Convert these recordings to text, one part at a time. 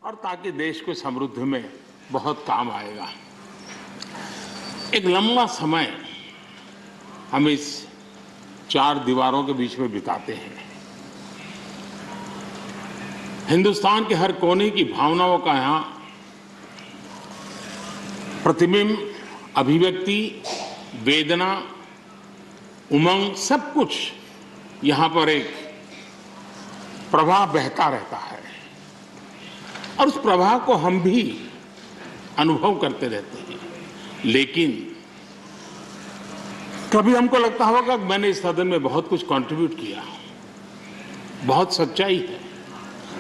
और ताकि देश को समृद्धि में बहुत काम आएगा। एक लंबा समय हम इस चार दीवारों के बीच में बिताते हैं। हिंदुस्तान के हर कोने की भावनाओं का यहाँ प्रतिबिंब, अभिव्यक्ति, वेदना, उमंग, सब कुछ यहाँ पर एक प्रवाह बहता रहता है और उस प्रवाह को हम भी अनुभव करते रहते हैं। लेकिन कभी हमको लगता होगा कि मैंने इस सदन में बहुत कुछ कंट्रीब्यूट किया, बहुत सच्चाई है,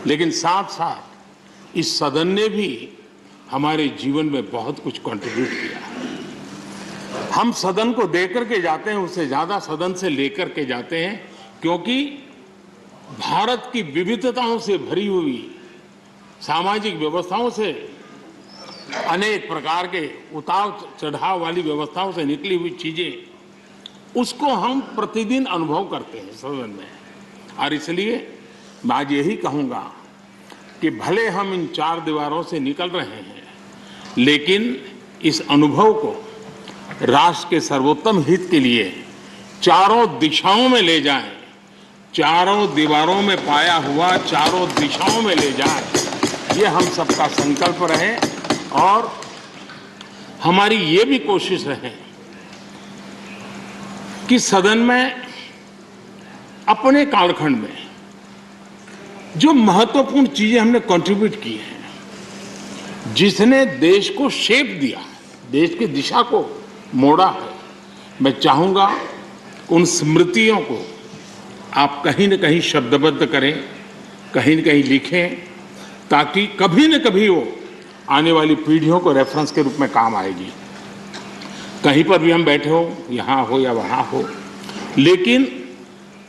लेकिन साथ साथ इस सदन ने भी हमारे जीवन में बहुत कुछ कंट्रीब्यूट किया। हम सदन को देकर के जाते हैं, उससे ज्यादा सदन से लेकर के जाते हैं, क्योंकि भारत की विविधताओं से भरी हुई सामाजिक व्यवस्थाओं से, अनेक प्रकार के उतार चढ़ाव वाली व्यवस्थाओं से निकली हुई चीजें, उसको हम प्रतिदिन अनुभव करते हैं सदन में। और इसलिए मैं आज यही कहूंगा कि भले हम इन चार दीवारों से निकल रहे हैं, लेकिन इस अनुभव को राष्ट्र के सर्वोत्तम हित के लिए चारों दिशाओं में ले जाएं, चारों दीवारों में पाया हुआ चारों दिशाओं में ले जाएं, ये हम सबका संकल्प रहे और हमारी ये भी कोशिश रहे कि सदन में अपने कालखंड में जो महत्वपूर्ण चीजें हमने कंट्रीब्यूट की हैं, जिसने देश को शेप दिया, देश की दिशा को मोड़ा है, मैं चाहूंगा उन स्मृतियों को आप कहीं न कहीं शब्दबद्ध करें, कहीं न कहीं लिखें, ताकि कभी न कभी वो आने वाली पीढ़ियों को रेफरेंस के रूप में काम आएगी। कहीं पर भी हम बैठे हो, यहाँ हो या वहाँ हो, लेकिन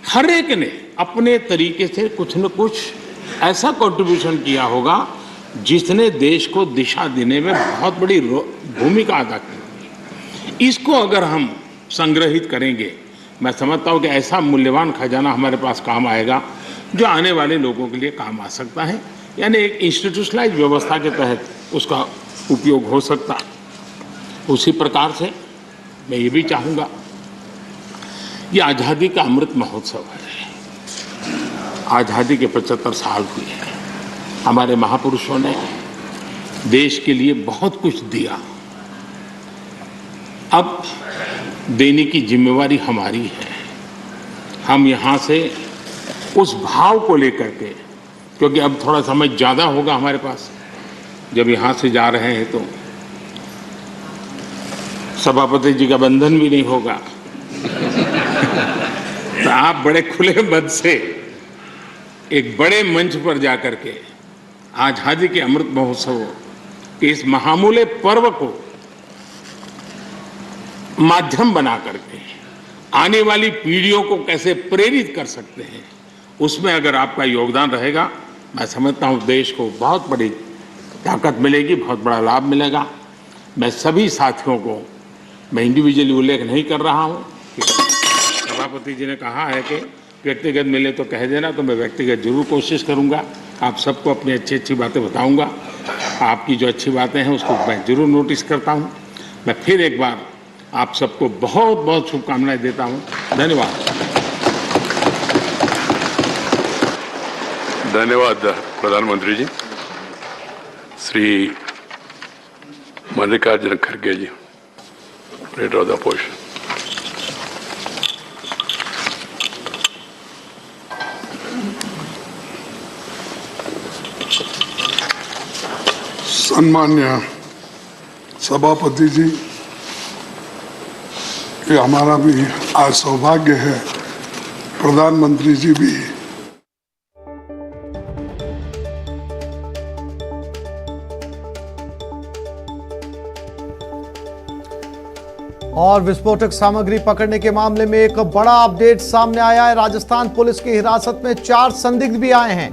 हर एक ने अपने तरीके से कुछ न कुछ ऐसा कंट्रीब्यूशन किया होगा जिसने देश को दिशा देने में बहुत बड़ी भूमिका अदा की। इसको अगर हम संग्रहित करेंगे, मैं समझता हूँ कि ऐसा मूल्यवान खजाना हमारे पास काम आएगा जो आने वाले लोगों के लिए काम आ सकता है, यानी एक इंस्टीट्यूशनलाइज व्यवस्था के तहत उसका उपयोग हो सकता है। उसी प्रकार से मैं ये भी चाहूँगा, ये आज़ादी का अमृत महोत्सव है। आज़ादी के 75 साल हुए हैं। हमारे महापुरुषों ने देश के लिए बहुत कुछ दिया, अब देने की जिम्मेवारी हमारी है। हम यहाँ से उस भाव को लेकर के, क्योंकि अब थोड़ा समय ज़्यादा होगा हमारे पास, जब यहाँ से जा रहे हैं तो सभापति जी का बंधन भी नहीं होगा तो आप बड़े खुले मन से एक बड़े मंच पर जाकर के आज़ादी के अमृत महोत्सव के इस महामूल्य पर्व को माध्यम बना करके आने वाली पीढ़ियों को कैसे प्रेरित कर सकते हैं, उसमें अगर आपका योगदान रहेगा, मैं समझता हूँ देश को बहुत बड़ी ताकत मिलेगी, बहुत बड़ा लाभ मिलेगा। मैं सभी साथियों को, मैं इंडिविजुअली उल्लेख नहीं कर रहा हूँ, सभापति जी ने कहा है कि व्यक्तिगत मिले तो कह देना, तो मैं व्यक्तिगत जरूर कोशिश करूँगा। आप सबको अपनी अच्छी अच्छी बातें बताऊँगा, आपकी जो अच्छी बातें हैं उसको मैं जरूर नोटिस करता हूँ। मैं फिर एक बार आप सबको बहुत बहुत शुभकामनाएं देता हूँ। धन्यवाद। धन्यवाद प्रधानमंत्री जी। श्री मल्लिकार्जुन खड़गे जी, लीडर ऑफ द अपोजिशन। सम्मान्य सभापति जी, ये हमारा भी आज सौभाग्य है, प्रधानमंत्री जी भी और विस्फोटक सामग्री पकड़ने के मामले में एक बड़ा अपडेट सामने आया है। राजस्थान पुलिस की हिरासत में 4 संदिग्ध भी आए हैं।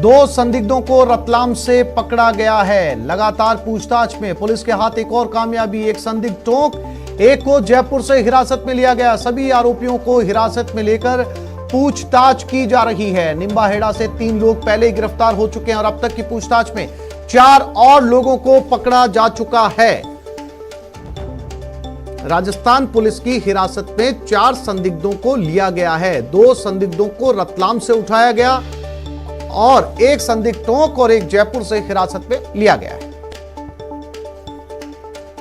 2 संदिग्धों को रतलाम से पकड़ा गया है। लगातार पूछताछ में पुलिस के हाथ एक और कामयाबी, एक संदिग्ध टोंक, एक को जयपुर से हिरासत में लिया गया। सभी आरोपियों को हिरासत में लेकर पूछताछ की जा रही है। निम्बाहेड़ा से 3 लोग पहले ही गिरफ्तार हो चुके हैं और अब तक की पूछताछ में 4 और लोगों को पकड़ा जा चुका है। राजस्थान पुलिस की हिरासत में 4 संदिग्धों को लिया गया है। 2 संदिग्धों को रतलाम से उठाया गया और 1 संदिग्ध टोंक और 1 जयपुर से हिरासत में लिया गया है।